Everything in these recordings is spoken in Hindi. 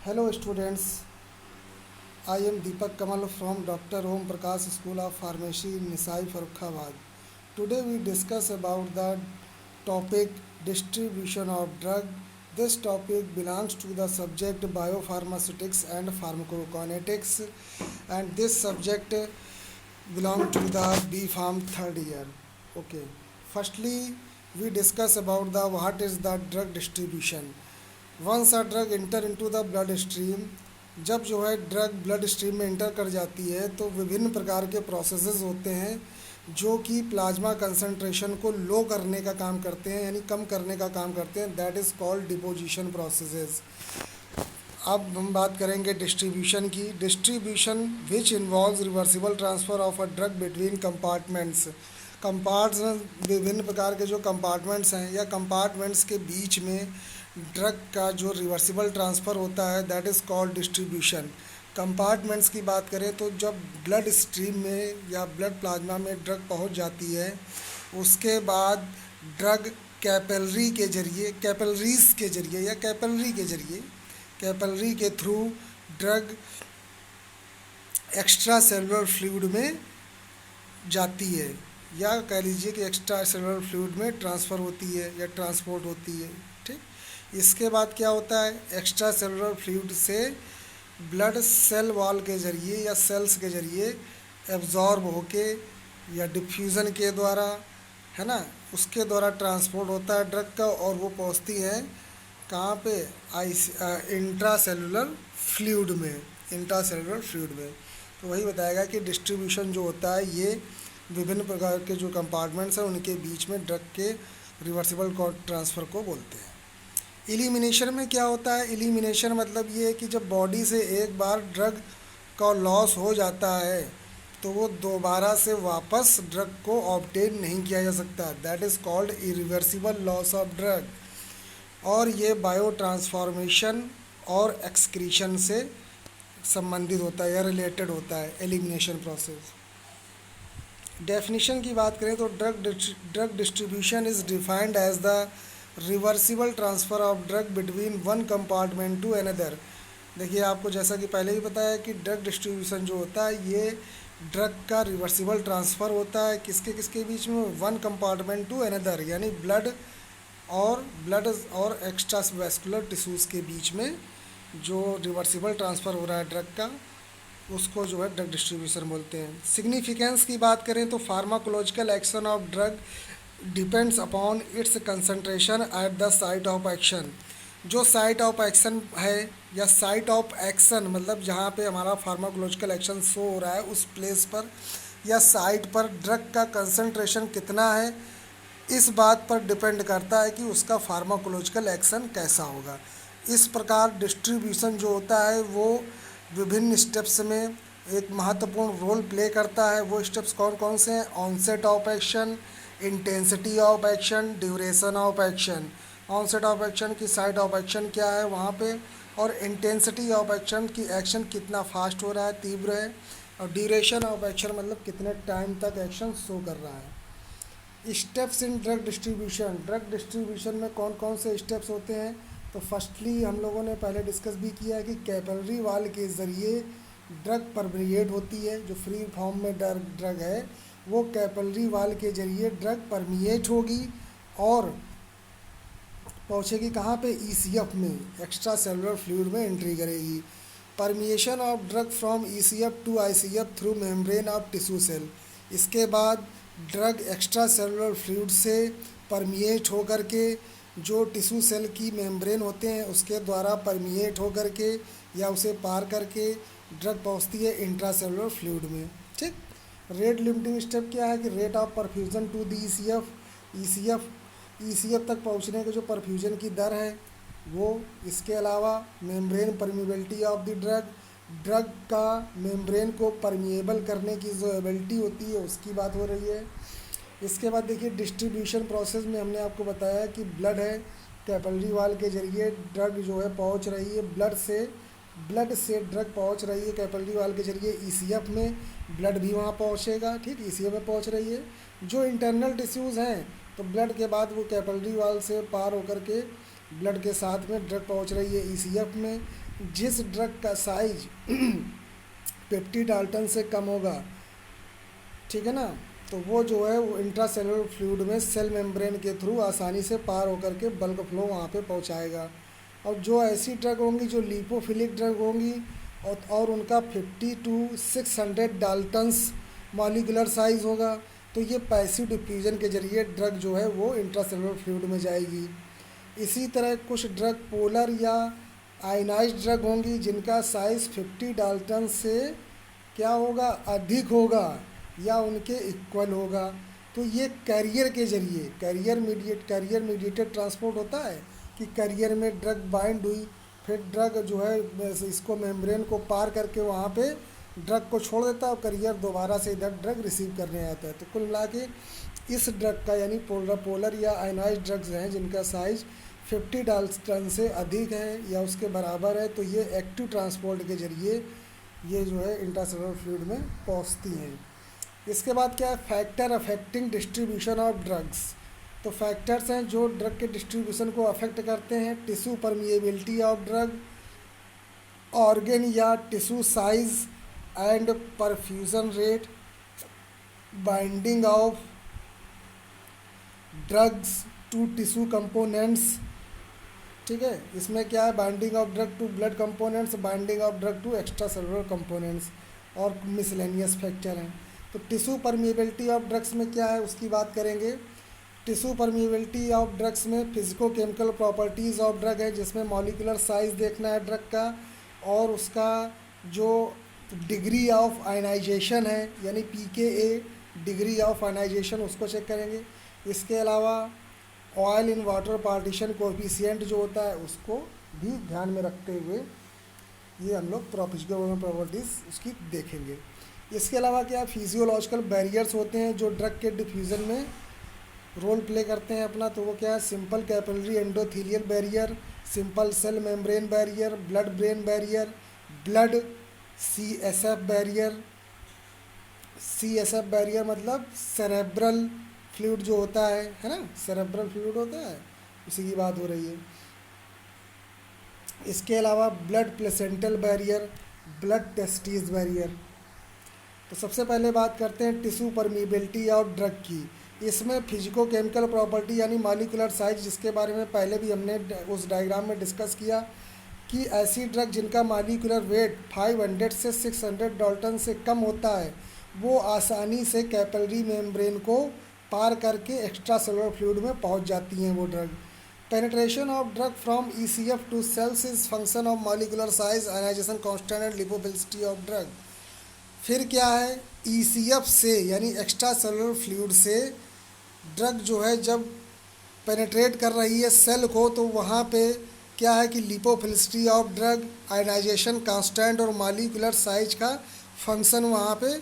Hello students, I am Deepak Kamal from Dr. Om Prakash School of Pharmacy, Nisai, Farrukhabad. Today we discuss about the topic distribution of drug. This topic belongs to the subject biopharmaceutics and pharmacokinetics, and this subject belongs to the B Pharm third year. Okay. Firstly, we discuss about the what is the drug distribution. Once a drug enter into the blood stream, जब जो है ड्रग ब्लड स्ट्रीम में इंटर कर जाती है तो विभिन्न प्रकार के प्रोसेसेस होते हैं जो कि प्लाज्मा कंसंट्रेशन को लो करने का काम करते हैं, यानी कम करने का काम करते हैं. That is called deposition processes. अब हम बात करेंगे डिस्ट्रीब्यूशन की. Distribution which involves reversible transfer of a drug between compartments. Compartments विभिन्न प्रकार के जो कंपार्टमेंट्स हैं या कंपार्टमेंट्स के बीच में ड्रग का जो रिवर्सिबल ट्रांसफ़र होता है that is called distribution. Compartments की बात करें तो जब ब्लड स्ट्रीम में या ब्लड प्लाज्मा में ड्रग पहुंच जाती है उसके बाद ड्रग कैपिलरी के जरिए, कैपिलरीज के जरिए या कैपिलरी के जरिए, कैपिलरी के through drug extra cellular fluid में जाती है, या कह लीजिए कि एक्स्ट्रा सेलुलर फ्लूइड में ट्रांसफ़र होती है या ट्रांसपोर्ट होती है. ठीक. इसके बाद क्या होता है, एक्स्ट्रा सेलुलर फ्लूइड से ब्लड सेल वॉल के ज़रिए या सेल्स के ज़रिए एब्जॉर्ब होके या डिफ्यूज़न के द्वारा, है ना, उसके द्वारा ट्रांसपोर्ट होता है ड्रग का, और वो पहुंचती है कहाँ पे, इंट्रा सेलुलर फ्लूइड में, इंट्रा सेलुलर फ्लूइड में. तो वही बताएगा कि डिस्ट्रीब्यूशन जो होता है ये विभिन्न प्रकार के जो कंपार्टमेंट्स हैं उनके बीच में ड्रग के रिवर्सिबल ट्रांसफ़र को बोलते हैं. एलिमिनेशन में क्या होता है, एलिमिनेशन मतलब ये है कि जब बॉडी से एक बार ड्रग का लॉस हो जाता है तो वो दोबारा से वापस ड्रग को ऑब्टेन नहीं किया जा सकता. That is called irreversible loss of drug. और ये बायो ट्रांसफॉर्मेशन और एक्सक्रीशन से संबंधित होता है या रिलेटेड होता है एलिमिनेशन प्रोसेस. डेफिनेशन की बात करें तो drug distribution is defined as the reversible transfer of drug between one compartment to another. देखिए आपको जैसा कि पहले ही बताया कि ड्रग डिस्ट्रीब्यूशन जो होता है ये ड्रग का रिवर्सिबल ट्रांसफ़र होता है किसके किसके बीच में, वन कंपार्टमेंट टू अनदर, यानी ब्लड और एक्स्ट्रा वेस्कुलर टिश्यूज़ के बीच में जो रिवर्सिबल ट्रांसफ़र हो रहा है ड्रग का उसको जो है ड्रग डिस्ट्रीब्यूशन बोलते हैं. सिग्निफिकेंस की बात करें तो pharmacological action of drug depends upon its concentration at the site of action. जो साइट ऑफ एक्शन है या साइट ऑफ एक्शन मतलब जहाँ पे हमारा फार्माकोलॉजिकल एक्शन शो हो रहा है उस प्लेस पर या साइट पर ड्रग का कंसंट्रेशन कितना है, इस बात पर डिपेंड करता है कि उसका फार्माकोलॉजिकल एक्शन कैसा होगा. इस प्रकार डिस्ट्रीब्यूशन जो होता है वो विभिन्न स्टेप्स में एक महत्वपूर्ण रोल प्ले करता है. वो स्टेप्स कौन कौन से हैं, onset of action, intensity of action, duration of action. Onset of action की साइट ऑफ एक्शन क्या है वहाँ पे, और इंटेंसिटी ऑफ एक्शन की एक्शन कितना फास्ट हो रहा है, तीव्र है, और ड्यूरेशन ऑफ एक्शन मतलब कितने टाइम तक एक्शन शो कर रहा है. Steps in drug distribution. Drug distribution में कौन कौन से स्टेप्स होते हैं, तो फर्स्टली हम लोगों ने पहले डिस्कस भी किया है कि कैपिलरी वाल के ज़रिए ड्रग परमिएट होती है. जो फ्री फॉर्म में ड्रग है वो कैपिलरी वाल के ज़रिए ड्रग परमिएट होगी और पहुँचेगी कहाँ पे, ईसीएफ में, एक्स्ट्रा सेलुलर फ्लूइड में एंट्री करेगी. Permeation of drug from ECF to ICF through membrane of tissue cell. इसके बाद ड्रग एक्स्ट्रा सेलुलर फ्लूइड से परमिएट होकर के जो टिश्यू सेल की मेम्ब्रेन होते हैं उसके द्वारा परमिएट होकर के या उसे पार करके ड्रग पहुंचती है इंट्रा सेलुलर फ्लूइड में. ठीक. रेट लिमिटिंग स्टेप क्या है कि rate of perfusion to the ECF तक पहुंचने के जो परफ्यूजन की दर है वो. इसके अलावा membrane permeability of the drug का मेम्ब्रेन को परमिएबल करने की जो एबिलिटी होती है उसकी बात हो रही है. इसके बाद देखिए डिस्ट्रीब्यूशन प्रोसेस में हमने आपको बताया कि ब्लड है, कैपिलरी वाल के जरिए ड्रग जो है पहुंच रही है, ब्लड से ड्रग पहुंच रही है कैपिलरी वाल के जरिए ईसीएफ में, ब्लड भी वहां पहुंचेगा. ठीक, ईसीएफ में पहुंच रही है. जो इंटरनल टिश्यूज़ हैं तो ब्लड के बाद वो कैपिलरी वाल से पार होकर के ब्लड के साथ में ड्रग पहुंच रही है ईसीएफ में. जिस ड्रग का साइज 50 डाल्टन से कम होगा, ठीक है ना, तो वो जो है वो इंट्रासेलुलर फ्लूइड में सेल मेम्ब्रेन के थ्रू आसानी से पार होकर के बल्क फ्लो वहाँ पे पहुँचाएगा। और जो ऐसी ड्रग होंगी जो लिपोफिलिक ड्रग होंगी और उनका 50 टू 600 डाल्टन्स मॉलिकुलर साइज होगा, तो ये पैसिव डिफ्यूजन के जरिए ड्रग जो है वो इंट्रासेलुलर फ्लूइड में जाएगी। इसी तरह कुछ ड्रग पोलर या आयनाइज्ड ड्रग होंगी जिनका साइज़ 50 डाल्टन से क्या होगा, अधिक होगा या उनके इक्वल होगा। तो ये कैरियर के जरिए, कैरियर मीडिएटेड ट्रांसपोर्ट होता है कि कैरियर में ड्रग बाइंड हुई, फिर ड्रग जो है इसको मेम्ब्रेन को पार करके वहाँ पे ड्रग को छोड़ देता है और कैरियर दोबारा से इधर ड्रग रिसीव करने आता है। तो कुल मिला के इस ड्रग का यानी पोलर या आयनाइज्ड ड्रग्स हैं जिनका साइज़ 50 डाल्टन से अधिक है या उसके बराबर है, तो ये एक्टिव ट्रांसपोर्ट के जरिए ये जो है इंट्रासेलुलर फ्लूइड में पहुंचती हैं। इसके बाद क्या है, factor affecting distribution of drugs. तो फैक्टर्स हैं जो ड्रग के डिस्ट्रीब्यूशन को अफेक्ट करते हैं। Tissue permeability of drug, organ या tissue size and perfusion rate, binding of drugs to tissue components, ठीक है, इसमें क्या है, binding of drug to blood components, binding of drug to extra cellular components और मिसलेनियस फैक्टर हैं। तो टिश्यू परमिएबिलिटी ऑफ ड्रग्स में क्या है उसकी बात करेंगे। टिश्यू परमिएबिलिटी ऑफ ड्रग्स में physico chemical properties of drug है जिसमें मॉलिकुलर साइज देखना है ड्रग का और उसका जो डिग्री ऑफ आयनाइजेशन है यानी पीकेए, डिग्री ऑफ आयनाइजेशन, उसको चेक करेंगे। इसके अलावा oil in water partition coefficient जो होता है उसको भी ध्यान में रखते हुए ये हम लोग फिजिकल प्रॉपर्टीज़ उसकी देखेंगे। इसके अलावा क्या फिजियोलॉजिकल बैरियर्स होते हैं जो ड्रग के डिफ्यूज़न में रोल प्ले करते हैं अपना। तो वो क्या है, simple capillary endothelial barrier, simple cell membrane barrier, blood brain barrier, blood CSF barrier. CSF barrier मतलब सेरेब्रल फ्लूइड जो होता है ना, सेरेब्रल फ्लूइड होता है, उसी की बात हो रही है। इसके अलावा blood placental barrier, blood testis barrier. तो सबसे पहले बात करते हैं टिश्यू परमिएबिलिटी ऑफ ड्रग की। इसमें फिजिको केमिकल प्रॉपर्टी यानी मॉलिकुलर साइज, जिसके बारे में पहले भी हमने उस डायग्राम में डिस्कस किया कि ऐसी ड्रग जिनका मॉलिकुलर वेट 500 से 600 डाल्टन से कम होता है वो आसानी से कैपिलरी मेम्ब्रेन को पार करके एक्स्ट्रा सेलुलर फ्लूइड में पहुंच जाती हैं वो drug. Penetration of drug from ECF to cells is function of molecular size, ionization constant and lipophilicity of drug. फिर क्या है, ईसीएफ से यानी एक्स्ट्रा सेलुलर फ्लूइड से ड्रग जो है जब पेनिट्रेट कर रही है सेल को तो वहाँ पे क्या है कि lipophilicity of drug, ionization constant और मॉलिकुलर साइज का फंक्शन वहाँ पे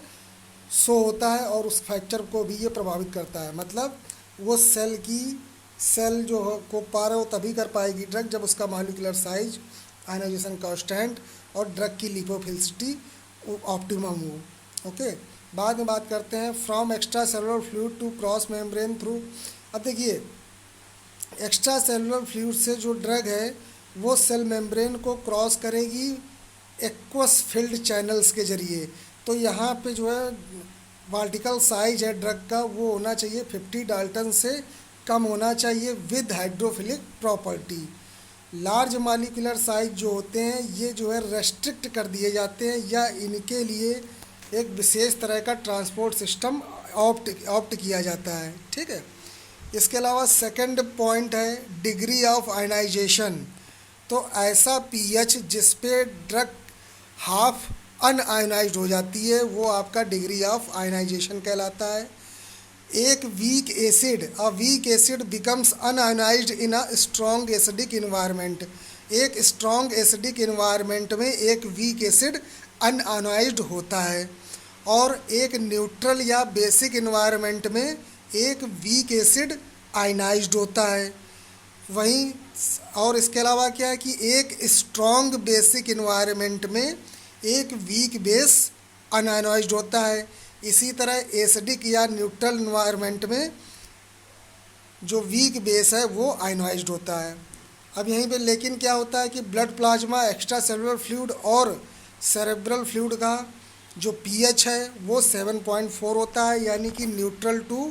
शो होता है और उस फैक्टर को भी ये प्रभावित करता है। मतलब वो सेल जो को पार हो तभी कर पाएगी ड्रग जब उसका मॉलिकुलर साइज, आयनाइजेशन कांस्टेंट और ड्रग की लिपोफिलिसिटी ऑप्टिमम हो। ओके, बाद में बात करते हैं from extra cellular fluid to cross membrane through. अब देखिए एक्स्ट्रा सेलुलर फ्लूइड से जो ड्रग है वो सेल मेम्ब्रेन को क्रॉस करेगी एक्वस फिल्ड चैनल्स के जरिए। तो यहाँ पे जो है वर्टिकल साइज है ड्रग का वो होना चाहिए 50 डाल्टन से कम होना चाहिए with hydrophilic property. Large molecular size जो होते हैं ये जो है रेस्ट्रिक्ट कर दिए जाते हैं या इनके लिए एक विशेष तरह का ट्रांसपोर्ट सिस्टम ऑप्ट किया जाता है, ठीक है। इसके अलावा सेकंड पॉइंट है डिग्री ऑफ आयनाइजेशन। तो ऐसा पीएच जिस पे ड्रग हाफ अनआयनाइज्ड हो जाती है वो आपका डिग्री ऑफ आयनाइजेशन कहलाता है। एक weak acid becomes un-ionised in a strong acidic environment. एक स्ट्रॉन्ग एसिडिक इन्वायरमेंट में एक वीक एसिड अनआयनाइज्ड होता है और एक न्यूट्रल या बेसिक इन्वायरमेंट में एक वीक एसिड आयनाइज्ड होता है। वहीं और इसके अलावा क्या है कि एक स्ट्रॉन्ग बेसिक इन्वायरमेंट में एक वीक बेस अनआयनाइज्ड होता है। इसी तरह एसिडिक या न्यूट्रल इन्वायरमेंट में जो वीक बेस है वो आयनाइज्ड होता है। अब यहीं पे लेकिन क्या होता है कि blood plasma, extra cellular fluid और सेरेब्रल फ्लूइड का जो पीएच है वो 7.4 होता है, यानी कि न्यूट्रल टू,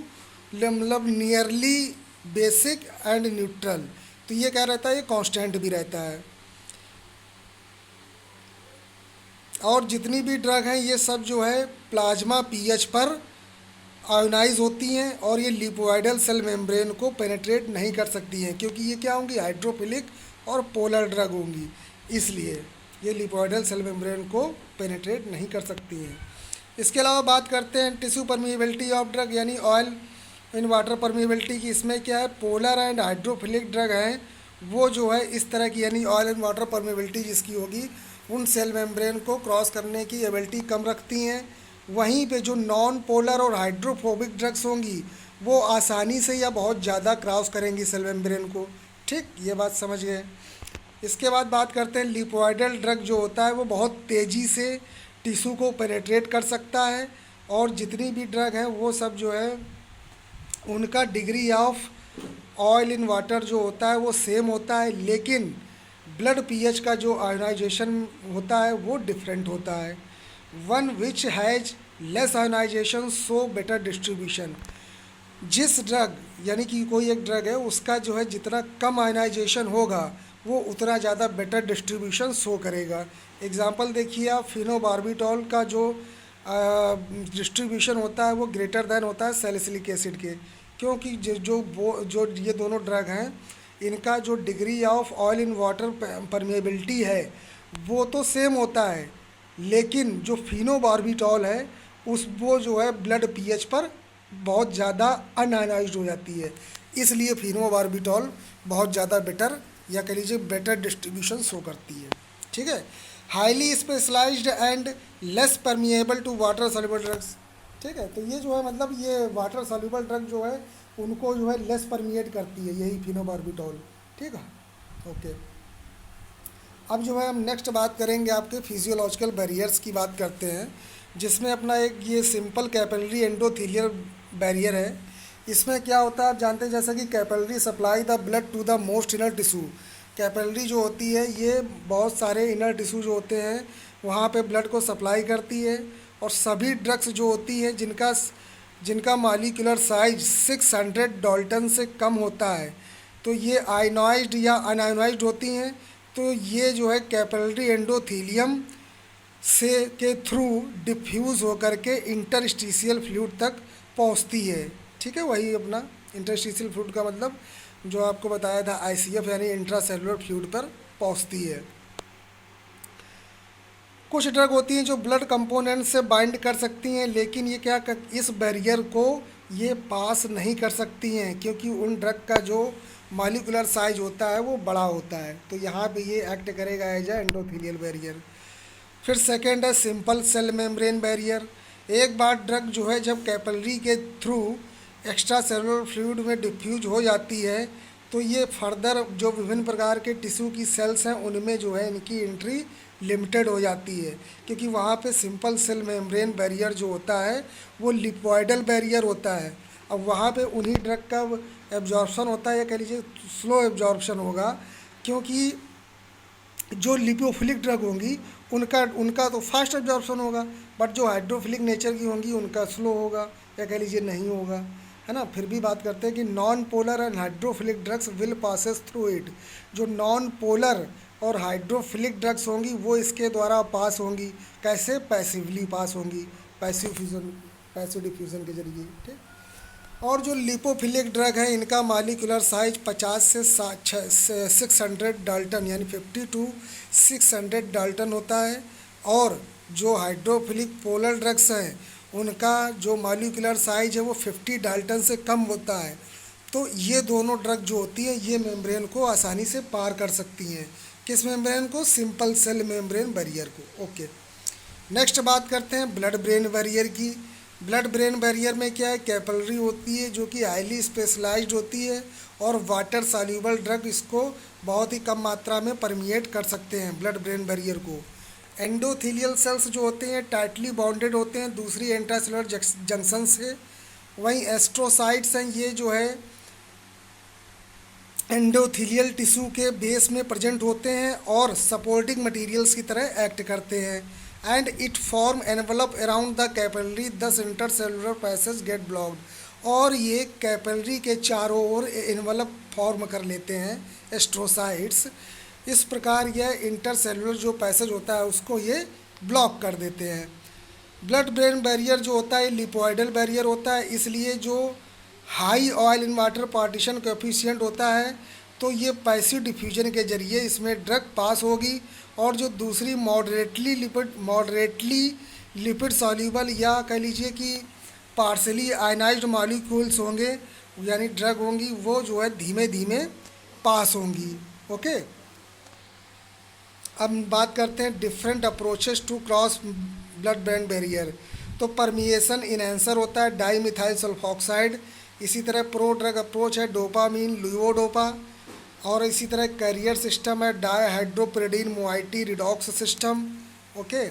मतलब नियरली बेसिक एंड न्यूट्रल। तो ये क्या रहता है, ये कांस्टेंट भी रहता है। और जितनी भी ड्रग हैं ये सब जो है प्लाज्मा पीएच पर आयोनाइज होती हैं और ये लिपोइडल सेल मेम्ब्रेन को पेनेट्रेट नहीं कर सकती हैं, क्योंकि ये क्या होंगी, हाइड्रोफिलिक और पोलर ड्रग होंगी, इसलिए ये लिपोइडल सेल मेम्ब्रेन को पेनेट्रेट नहीं कर सकती हैं। इसके अलावा बात करते हैं टिश्यू परमिएबिलिटी ऑफ ड्रग, यानी ऑयल इन वाटर परमिएबिलिटी की। इसमें क्या है, पोलर एंड हाइड्रोफिलिक ड्रग हैं वो जो है इस तरह की, यानी ऑयल इन वाटर परमिएबिलिटी जिसकी होगी, उन सेल मेम्ब्रेन को क्रॉस करने की एबिलिटी कम रखती हैं। वहीं पे जो नॉन पोलर और हाइड्रोफोबिक ड्रग्स होंगी वो आसानी से या बहुत ज़्यादा क्रॉस करेंगी सेल मेम्ब्रेन को। ठीक, ये बात समझ गए। इसके बाद बात करते हैं लिपोइडल ड्रग जो होता है वो बहुत तेज़ी से टिश्यू को पेनेट्रेट कर सकता है, और जितनी भी ड्रग हैं वो सब जो है उनका degree of oil in water जो होता है वो सेम होता है, लेकिन ब्लड पीएच का जो आयोनाइजेशन होता है वो डिफरेंट होता है। One which has less ionization so better distribution. जिस ड्रग, यानी कि कोई एक ड्रग है उसका जो है जितना कम आयोनाइजेशन होगा वो उतना ज़्यादा बेटर डिस्ट्रीब्यूशन शो करेगा। एग्जांपल देखिए आप, फिनोबार्बिटॉल का जो डिस्ट्रीब्यूशन होता है वो ग्रेटर देन होता है सैलिसिलिक एसिड के, क्योंकि जो ये दोनों ड्रग हैं इनका जो degree of oil in water permeability है वो तो सेम होता है, लेकिन जो फिनोबार्बिटॉल है उस वो जो है ब्लड पीएच पर बहुत ज़्यादा अनआयनाइज्ड हो जाती है, इसलिए फिनोबार्बिटॉल बहुत ज़्यादा बेटर, या कह लीजिए बेटर डिस्ट्रीब्यूशन शो करती है। ठीक है, highly specialised and less permeable to water soluble drugs. ठीक है, तो ये जो है मतलब ये वाटर सॉल्युबल ड्रग जो है उनको जो है लेस परमिएट करती है, यही फिनोबार्बिटॉल। ठीक है, ओके। अब जो है हम नेक्स्ट बात करेंगे आपके फिजियोलॉजिकल बैरियर्स की बात करते हैं, जिसमें अपना एक ये सिंपल कैपिलरी एंडोथेलियल बैरियर है। इसमें क्या होता है आप जानते हैं, जैसा कि capillary supply the blood to the most inner tissue. Capillary जो होती है ये बहुत सारे इनर टिश्यू जो होते हैं वहाँ पे ब्लड को सप्लाई करती है, और सभी ड्रग्स जो होती हैं जिनका मॉलिक्यूलर साइज 600 डाल्टन से कम होता है, तो ये आयनाइज्ड या अनआयनाइज्ड होती हैं। तो ये जो है कैपिलरी एंडोथेलियम से के थ्रू डिफ्यूज़ होकर के इंटरस्टिशियल फ्लूइड तक पहुंचती है। ठीक है, वही अपना इंटरस्टिशियल फ्लूइड का मतलब जो आपको बताया था आईसीएफ, यानी इंट्रासेलुलर फ्लूइड पर पहुंचती है। कुछ ड्रग होती हैं जो ब्लड कंपोनेंट से बाइंड कर सकती हैं, लेकिन ये इस बैरियर को ये पास नहीं कर सकती हैं, क्योंकि उन ड्रग का जो मॉलिक्यूलर साइज होता है वो बड़ा होता है, तो यहाँ पे ये एक्ट करेगा एज ए एंडोथेलियल बैरियर। फिर सेकेंड है सिंपल सेल मेम्ब्रेन बैरियर। एक बार ड्रग जो है जब कैपिलरी के थ्रू एक्स्ट्रा सेलुलर फ्लूइड में डिफ्यूज हो जाती है, तो ये फर्दर जो विभिन्न प्रकार के टिश्यू की सेल्स हैं उनमें जो है इनकी एंट्री लिमिटेड हो जाती है, क्योंकि वहाँ पे सिंपल सेल मेम्ब्रेन बैरियर जो होता है वो लिपोइडल बैरियर होता है। अब वहाँ पे उन्हीं ड्रग का एब्जॉर्प्शन होता है, या कह लीजिए स्लो एब्जॉर्प्शन होगा, क्योंकि जो लिपोफिलिक ड्रग होंगी उनका तो फास्ट एब्जॉर्प्शन होगा, बट जो हाइड्रोफिलिक नेचर की होंगी उनका स्लो होगा, या कह लीजिए नहीं होगा, है ना। फिर भी बात करते हैं कि non polar and hydrophilic drugs will passes through it. जो नॉन पोलर और हाइड्रोफिलिक ड्रग्स होंगी वो इसके द्वारा पास होंगी। कैसे? पैसिवली पास होंगी, पैसिव डिफ्यूज़न के जरिए। ठीक, और जो लिपोफिलिक ड्रग है इनका मॉलिक्यूलर साइज 50 से 600 डाल्टन, यानी 50 to 600 डाल्टन होता है, और जो हाइड्रोफिलिक पोलर ड्रग्स हैं उनका जो मॉलिक्यूलर साइज है वो 50 डाल्टन से कम होता है। तो ये दोनों ड्रग जो होती है ये मेम्ब्रेन को आसानी से पार कर सकती हैं। किस मेम्ब्रेन को? सिंपल सेल मेम्ब्रेन बैरियर को। ओके, नेक्स्ट बात करते हैं ब्लड ब्रेन बैरियर की। ब्लड ब्रेन बैरियर में क्या है? कैपिलरी होती है जो कि हाईली स्पेशलाइज्ड होती है, और वाटर सॉल्युबल ड्रग इसको बहुत ही कम मात्रा में परमिएट कर सकते हैं ब्लड ब्रेन बैरियर को। एंडोथेलियल सेल्स जो होते हैं टाइटली बाउंडेड होते हैं दूसरी इंट्रासेलुलर जंक्शन से। वहीं एस्ट्रोसाइट्स हैं, ये जो है एंडोथीलियल टिश्यू के बेस में प्रेजेंट होते हैं और सपोर्टिंग मटेरियल्स की तरह एक्ट करते हैं। And it form envelope around the capillary, दस इंटरसेलुलर पैसेज गेट ब्लॉक्ड। और ये कैपिलरी के चारों ओर एनवलप फॉर्म कर लेते हैं, एस्ट्रोसाइट्स। इस प्रकार यह इंटरसेलुलर जो पैसेज होता है उसको ये ब्लॉक कर देते हैं। ब्लड ब्रेन बैरियर जो होता है लिपोइडल बैरियर होता है, इसलिए जो high oil in water partition coefficient होता है तो ये पैसिव डिफ्यूजन के जरिए इसमें ड्रग पास होगी। और जो दूसरी मॉडरेटली लिपिड सॉल्यूबल या कह लीजिए कि पार्सली आयनाइज्ड मॉलिक्यूल्स होंगे यानी ड्रग होंगी, वो जो है धीमे धीमे पास होंगी। ओके, अब बात करते हैं different approaches to cross blood brain barrier. तो परमिएशन इनहेंसर होता है डाईमिथाइल सल्फॉक्साइड। इसी तरह प्रो ड्रग अप्रोच है डोपामीन ल्यूओडोपा। और इसी तरह कैरियर सिस्टम है dihydropyridine moiety redox system. Okay,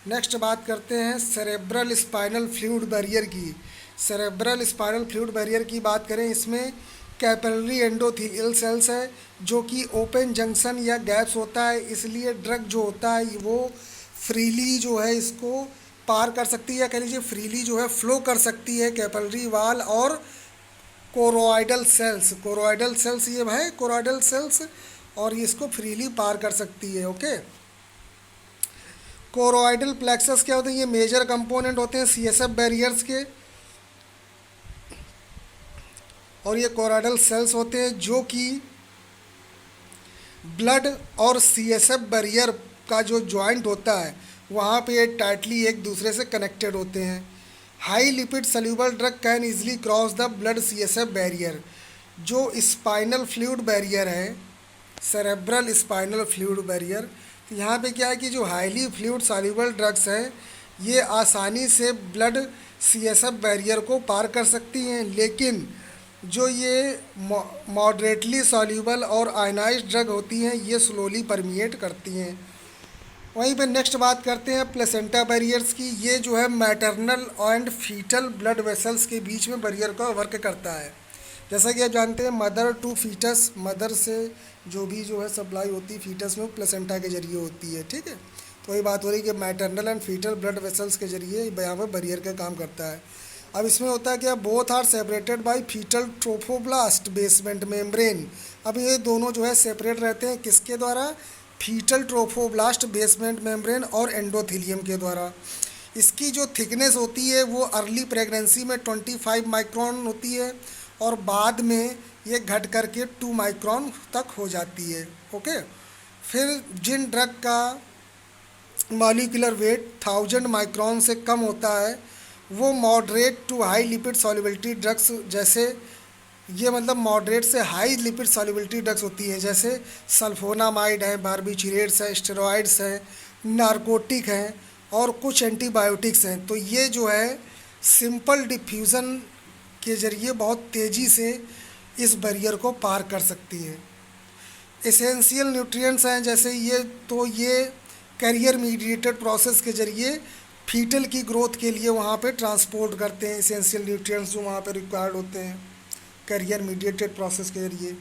next बात करते हैं सेरेब्रल स्पाइनल फ्लूइड बैरियर की। सेरेब्रल स्पाइनल फ्लूइड बैरियर की बात करें, इसमें कैपिलरी एंडोथीलियल सेल्स है जो कि ओपन जंक्शन या गैप्स होता है, इसलिए ड्रग जो होता है वो फ्रीली जो है इसको पार कर सकती है, या कह लीजिए फ्रीली जो है फ्लो कर सकती है कैपिलरी वाल और कोरोइडल सेल्स ये है कोरोइडल सेल्स, और ये इसको फ्रीली पार कर सकती है। ओके, कोरोइडल प्लेक्सस क्या होते हैं, ये मेजर कंपोनेंट होते हैं सीएसएफ बैरियर्स के। और ये कोरोइडल सेल्स होते हैं जो कि ब्लड और सीएसएफ बैरियर का जो जॉइंट होता है वहाँ पे ये टाइटली एक दूसरे से कनेक्टेड होते हैं। High lipid soluble drug can easily cross the blood CSF barrier. जो स्पाइनल फ्लूइड बैरियर है, सेरेब्रल स्पाइनल फ्लूइड बैरियर, तो यहाँ पे क्या है कि जो हाईली फ्लूइड सॉल्यूबल ड्रग्स हैं ये आसानी से ब्लड सीएसएफ बैरियर को पार कर सकती हैं, लेकिन जो ये मॉडरेटली सॉल्यूबल और आयनाइज्ड ड्रग होती हैं ये स्लोली परमिएट करती हैं। वहीं पे नेक्स्ट बात करते हैं प्लेसेंटा बैरियर्स की। ये जो है maternal and fetal blood vessels के बीच में बैरियर का वर्क करता है। जैसा कि आप जानते हैं मदर टू फीटस, मदर से जो भी जो है सप्लाई होती है फीटस में वो प्लेसेंटा के जरिए होती है। ठीक है, तो वही बात हो रही है कि maternal and fetal blood vessels के जरिए यहाँ पर बैरियर का काम करता है। अब इसमें होता है क्या, both are separated by fetal trophoblast basement membrane. अब ये दोनों जो है सेपरेट रहते हैं किसके द्वारा, फीटल ट्रोफोब्लास्ट बेसमेंट मेम्ब्रेन और एंडोथीलियम के द्वारा। इसकी जो थिकनेस होती है वो अर्ली प्रेगनेंसी में 25 माइक्रोन होती है और बाद में ये घट करके 2 माइक्रोन तक हो जाती है। ओके, फिर जिन ड्रग का मॉलिक्यूलर वेट 1000 माइक्रोन से कम होता है वो moderate to high lipid solubility drugs, जैसे ये मतलब मॉडरेट से हाई लिपिड सॉल्युबिलिटी ड्रग्स होती हैं, जैसे सल्फोनामाइड है, बारबिचुरेट्स है, स्टेरॉइड्स हैं, नारकोटिक हैं और कुछ एंटीबायोटिक्स हैं। तो ये जो है सिंपल डिफ्यूज़न के ज़रिए बहुत तेज़ी से इस बैरियर को पार कर सकती हैं। एसेंशियल न्यूट्रिएंट्स हैं जैसे ये, तो ये कैरियर मीडिएटेड प्रोसेस के ज़रिए फीटल की ग्रोथ के लिए वहाँ पे ट्रांसपोर्ट करते हैं एसेंशियल न्यूट्रिएंट्स जो वहाँ पे रिक्वायर्ड होते हैं कैरियर मीडिएटेड प्रोसेस के जरिए।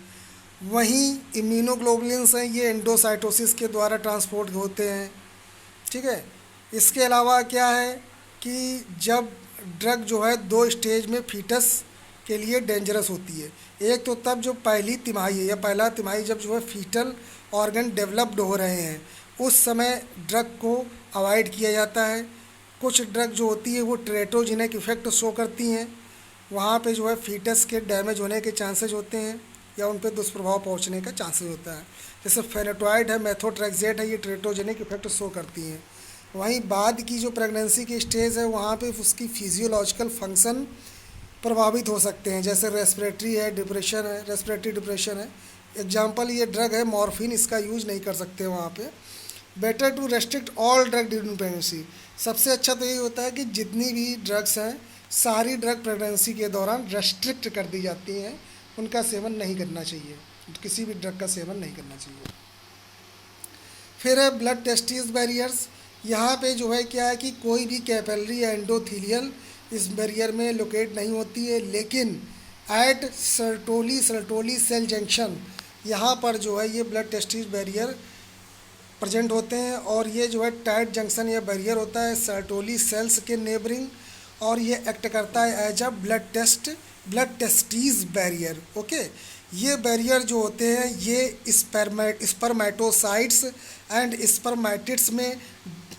वहीं इम्यूनोग्लोबुलिन्स हैं, ये एंडोसाइटोसिस के द्वारा ट्रांसपोर्ट होते हैं। ठीक है, इसके अलावा क्या है कि जब ड्रग जो है 2 स्टेज में फीटस के लिए डेंजरस होती है। एक तो तब जो पहली तिमाही है या पहला तिमाही जब जो है फीटल ऑर्गन डेवलप्ड हो रहे हैं उस समय ड्रग को अवॉइड किया जाता है। कुछ ड्रग जो होती है वो टेरेटोजेनिक इफेक्ट शो करती हैं, वहाँ पे जो है फीटस के डैमेज होने के चांसेस होते हैं या उन पे दुष्प्रभाव पहुँचने का चांसेस होता है। जैसे फेनेटोइड है, मेथोट्रेक्सेट है, ये टेरेटोजेनिक इफेक्ट शो करती हैं। वहीं बाद की जो प्रेगनेंसी की स्टेज है वहाँ पे उसकी फिजियोलॉजिकल फंक्शन प्रभावित हो सकते हैं, जैसे रेस्पिरेटरी है, डिप्रेशन है, रेस्पिरेटरी डिप्रेशन है। एग्जाम्पल ये ड्रग है मॉर्फिन, इसका यूज़ नहीं कर सकते वहाँ पे। Better to restrict all drug during pregnancy. सबसे अच्छा तो यही होता है कि जितनी भी ड्रग्स हैं सारी ड्रग प्रेगनेंसी के दौरान रेस्ट्रिक्ट कर दी जाती हैं, उनका सेवन नहीं करना चाहिए, किसी भी ड्रग का सेवन नहीं करना चाहिए। फिर है ब्लड टेस्टिस बैरियर्स। यहाँ पे जो है क्या है कि कोई भी कैपिलरी या एंडोथीलियल इस बैरियर में लोकेट नहीं होती है, लेकिन एट सर्टोली सेल जंक्शन यहाँ पर जो है ये ब्लड टेस्टिस बैरियर प्रेजेंट होते हैं, और ये जो है टाइट जंक्शन या बैरियर होता है सर्टोली सेल्स के नेबरिंग, और ये एक्ट करता है as a blood testes barrier. Okay, ये बैरियर जो होते हैं ये स्पर्मेटोसाइट्स एंड स्पर्मेटिड्स में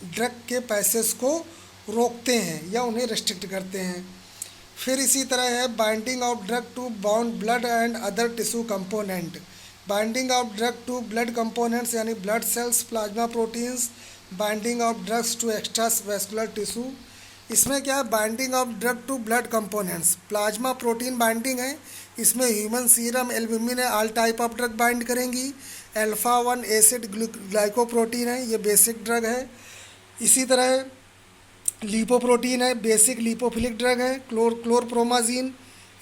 ड्रग के पैसेज को रोकते हैं या उन्हें रेस्ट्रिक्ट करते हैं। फिर इसी तरह है binding of drug to bound blood and other tissue component. Binding of drug to blood components यानी blood cells, plasma proteins, binding of drugs to extra vascular tissue. इसमें क्या है, binding of drug to blood components, plasma protein binding है, इसमें ह्यूमन सीरम एल्ब्यूमिन है, all type of drug bind करेंगी। अल्फा 1 एसिड ग्लाइकोप्रोटीन है, ये बेसिक ड्रग है। इसी तरह लिपोप्रोटीन है, बेसिक लिपोफिलिक ड्रग है। क्लोरप्रोमाजीन,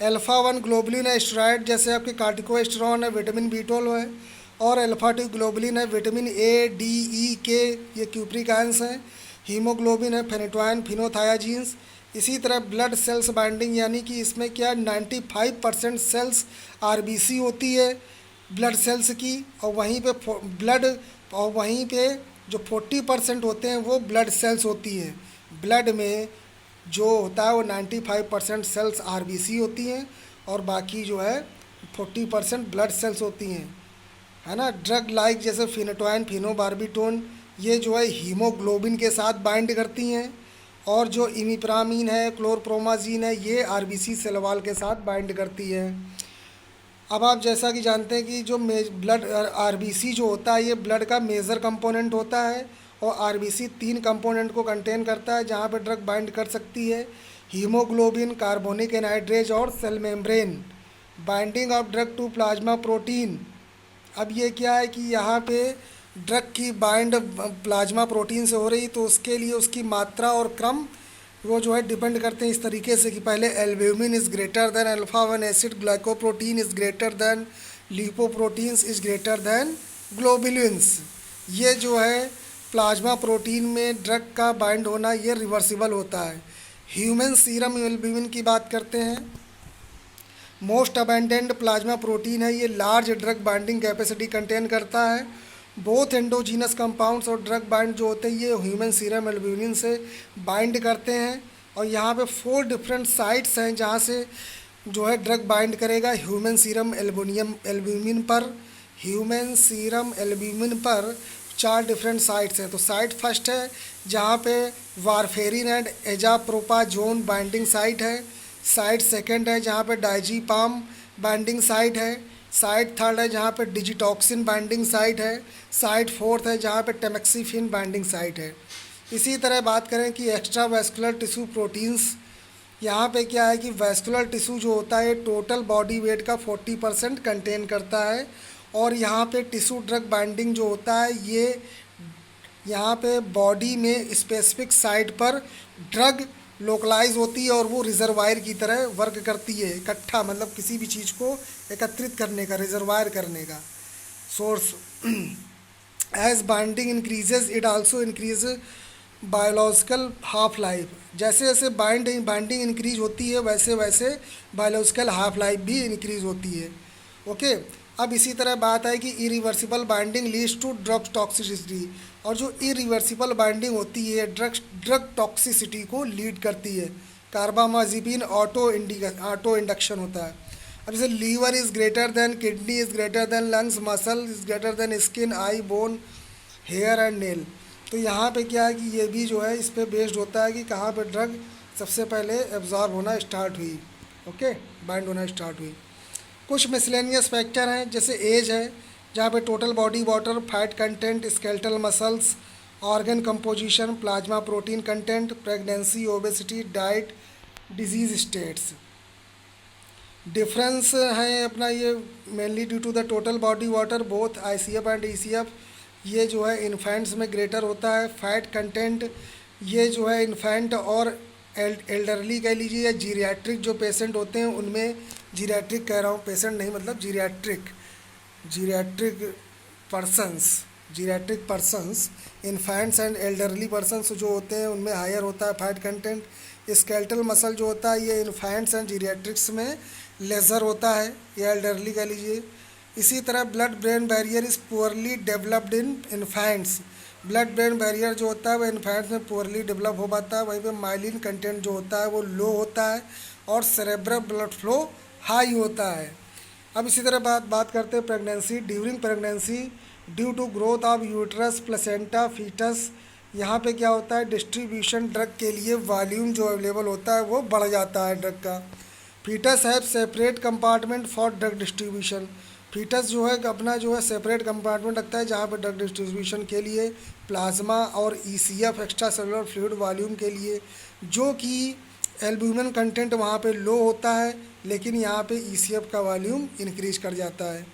अल्फा 1 ग्लोबुलिन है, स्टेरॉयड जैसे आपके कार्टिकोस्टेरॉन है, विटामिन B12 है, और अल्फा 2 ग्लोबुलिन है, vitamin A, D, E, K, ये क्यूप्रिकांस हैं। हीमोग्लोबिन है, फेनेटोइन, फिनोथायाजीन्स। इसी तरह ब्लड सेल्स बाइंडिंग यानी कि इसमें क्या 95% सेल्स RBC होती है ब्लड सेल्स की, और वहीं पे जो 40% होते हैं वो ब्लड सेल्स होती है। ब्लड में जो होता है वो 95% सेल्स RBC होती हैं, और बाकी जो है 40% ब्लड सेल्स होती हैं, है ना। ड्रग लाइक जैसे फिनेटोइन, फिनोबार्बिटोन, ये जो है हीमोग्लोबिन के साथ बाइंड करती हैं, और जो इमिप्रामीन है, क्लोरप्रोमाजीन है, ये RBC सेल वॉल के साथ बाइंड करती है। अब आप जैसा कि जानते हैं कि जो ब्लड RBC जो होता है ये ब्लड का मेजर कंपोनेंट होता है, और RBC 3 कंपोनेंट को कंटेन करता है जहाँ पे ड्रग बाइंड कर सकती है, हीमोग्लोबिन, कार्बोनिक एनहाइड्रेज और cell membrane. Binding of drug to plasma protein, अब ये क्या है कि यहाँ पे ड्रग की बाइंड प्लाज्मा प्रोटीन से हो रही, तो उसके लिए उसकी मात्रा और क्रम वो जो है डिपेंड करते हैं इस तरीके से कि पहले albumin is greater then alpha 1 acid, glycoprotein is greater then lipoproteins is greater then globulins. ये जो है प्लाज्मा प्रोटीन में ड्रग का बाइंड होना ये रिवर्सिबल होता है। ह्यूमन सीरम एल्ब्यूमिन की बात करते हैं, मोस्ट अबेंडेंट प्लाज्मा प्रोटीन है, ये large drug binding capacity contain करता है। बोथ एंडोजीनस कंपाउंड्स और ड्रग बाइंड जो होते हैं ये ह्यूमन सीरम एल्ब्यूमिन से बाइंड करते हैं, और यहाँ पे 4 डिफरेंट साइट्स हैं जहाँ से जो है ड्रग बाइंड करेगा ह्यूमन सीरम एल्ब्यूमिन पर। ह्यूमन सीरम एल्ब्यूमिन पर 4 डिफरेंट साइट्स हैं। तो साइट फर्स्ट है जहाँ पे वारफेरिन एंड एजाप्रोपाजोन बाइंडिंग साइट है। साइट सेकंड है जहाँ पे डाइजीपाम बाइंडिंग साइट है। साइट थर्ड है जहाँ पे डिजिटॉक्सिन बाइंडिंग साइट है। साइट फोर्थ है जहाँ पे टेमेक्सिफिन बाइंडिंग साइट है। इसी तरह बात करें कि एक्स्ट्रा वेस्कुलर टिश्यू प्रोटीन्स, यहाँ पे क्या है कि वेस्कुलर टिश्यू जो होता है टोटल बॉडी वेट का 40% कंटेन करता है, और यहाँ पे टिश्यू ड्रग बाइंडिंग जो होता है ये यहाँ पे बॉडी में स्पेसिफिक साइट पर ड्रग लोकलाइज होती है, और वो रिजर्वायर की तरह वर्क करती है, इकट्ठा मतलब किसी भी चीज़ को एकत्रित करने का, रिजर्वायर करने का source. As binding increases it also increase biological half life. जैसे जैसे बाइंडिंग इंक्रीज होती है वैसे वैसे बायोलॉजिकल हाफ लाइफ भी इंक्रीज होती है। ओके, अब इसी तरह बात है कि irreversible binding leads to drug toxicity, और जो इरिवर्सिबल बाइंडिंग होती है ड्रग टॉक्सिसिटी को लीड करती है। कार्बामाजिपिन ऑटो इंडक्शन होता है। अब जैसे liver is greater than, kidney is greater than lungs, muscle is greater than skin, eye, bone, hair and nail. तो यहाँ पे क्या है कि ये भी जो है इस पर बेस्ड होता है कि कहाँ पे ड्रग सबसे पहले एब्जॉर्ब होना स्टार्ट हुई, ओके, बाइंड होना स्टार्ट हुई। कुछ मिसलेनियस फैक्टर हैं जैसे एज है जहाँ पे total body water, fat content, skeletal muscles, organ composition, plasma protein content, pregnancy, obesity, diet, disease states. Difference है अपना ये mainly due to the total body water both ICF and ECF, ये जो है इन्फेंट्स में ग्रेटर होता है। फैट कंटेंट ये जो है इन्फेंट और एल्डरली कह लीजिए या जीरियाट्रिक जो पेशेंट होते हैं उनमें, जीरियाट्रिक कह रहा हूँ, पेशेंट नहीं मतलब geriatric persons, infants and elderly persons जो होते हैं उनमें हायर होता है फैट कंटेंट। स्केलेटल मसल जो होता है ये इन्फेंट्स एंड जीरियाट्रिक्स में लेज़र होता है या एल्डरली कह लीजिए। इसी तरह blood brain barrier is poorly developed in infants. Blood brain barrier जो होता है वो इन्फेंट्स में पुअरली डेवलप हो पाता है। वहीं पे माइलिन कंटेंट जो होता है वो लो होता है और सेरेब्रल ब्लड फ्लो हाई होता है। अब इसी तरह बात करते हैं pregnancy. During pregnancy due to growth of uterus placenta fetus, यहाँ पे क्या होता है, डिस्ट्रीब्यूशन ड्रग के लिए वॉल्यूम जो अवेलेबल होता है वो बढ़ जाता है ड्रग का। Fetus have separate compartment for drug distribution. Fetus जो है अपना जो है सेपरेट कंपार्टमेंट रखता है जहाँ पर ड्रग डिस्ट्रीब्यूशन के लिए प्लाज्मा और ECF extra cellular fluid volume के लिए, जो कि एल्ब्यूमिन कंटेंट वहाँ पे लो होता है लेकिन यहाँ पे ईसीएफ का वॉल्यूम इंक्रीज कर जाता है।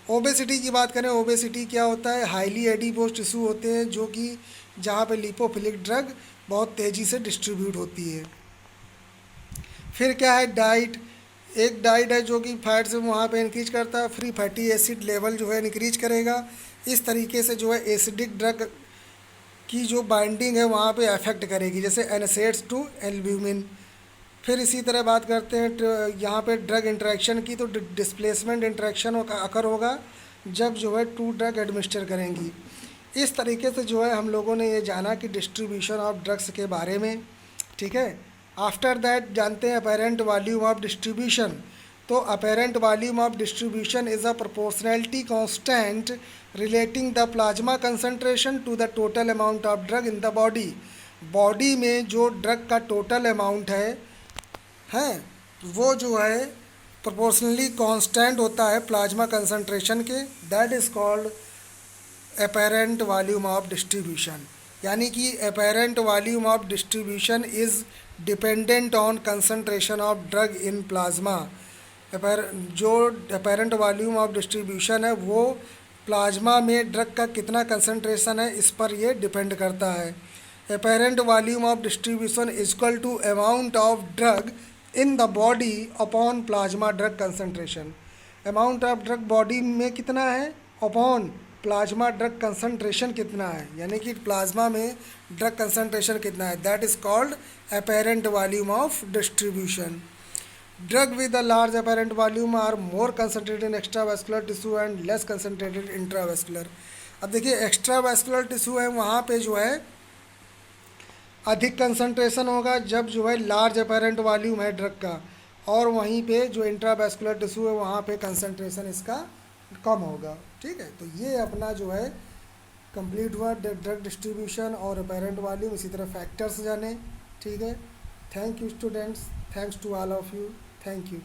ओबेसिटी की बात करें, ओबेसिटी क्या होता है, हाईली एडिपोज टिश्यू होते हैं जो कि जहाँ पे लिपोफिलिक ड्रग बहुत तेज़ी से डिस्ट्रीब्यूट होती है। फिर क्या है, डाइट। एक डाइट है जो कि फैट से वहाँ पे इंक्रीज करता है, फ्री फैटी एसिड लेवल जो है इंक्रीज करेगा। इस तरीके से जो है एसिडिक ड्रग की जो बाइंडिंग है वहाँ पे अफेक्ट करेगी, जैसे एनसेट्स टू एल्ब्यूमिन। फिर इसी तरह बात करते हैं यहाँ पे ड्रग इंटरेक्शन की, तो डिस्प्लेसमेंट इंटरेक्शन अकर होगा जब जो है टू ड्रग एडमिनिस्टर करेंगी। इस तरीके से जो है हम लोगों ने ये जाना कि डिस्ट्रीब्यूशन ऑफ ड्रग्स के बारे में, ठीक है। आफ्टर दैट जानते हैं अपेरेंट वॉल्यूम ऑफ डिस्ट्रीब्यूशन। तो apparent volume of distribution is a proportionality constant relating the plasma concentration to the total amount of drug in the body. Body में जो ड्रग का टोटल अमाउंट है वो जो है प्रोपोर्शनली कांस्टेंट होता है प्लाज्मा कंसंट्रेशन के, that is called apparent volume of distribution. यानी कि apparent volume of distribution is dependent on concentration of drug in plasma. जो अपेरेंट वॉल्यूम ऑफ डिस्ट्रीब्यूशन है वो प्लाज्मा में ड्रग का कितना कंसंट्रेशन है इस पर ये डिपेंड करता है। Apparent volume of distribution is equal to amount of drug in the body upon plasma drug concentration. Amount of drug body में कितना है अपॉन प्लाज्मा ड्रग कंसंट्रेशन कितना है, यानी कि प्लाज्मा में ड्रग कंसंट्रेशन कितना है, that is called apparent volume of distribution. Drug with a large apparent volume are more concentrated in extravascular tissue and less concentrated intravascular. अब देखिए एक्स्ट्रावेस्कुलर टिश्यू है वहाँ पे जो है अधिक कंसंट्रेशन होगा जब जो है लार्ज अपेरेंट वॉल्यूम है ड्रग का, और वहीं पे जो इंट्रावेस्कुलर टिश्यू है वहाँ पे कंसंट्रेशन इसका कम होगा, ठीक है। तो ये अपना जो है कंप्लीट हुआ ड्रग डिस्ट्रीब्यूशन और अपेरेंट वॉल्यूम, इसी तरह फैक्टर्स जाने, ठीक है। Thank you students, thanks to all of you, thank you.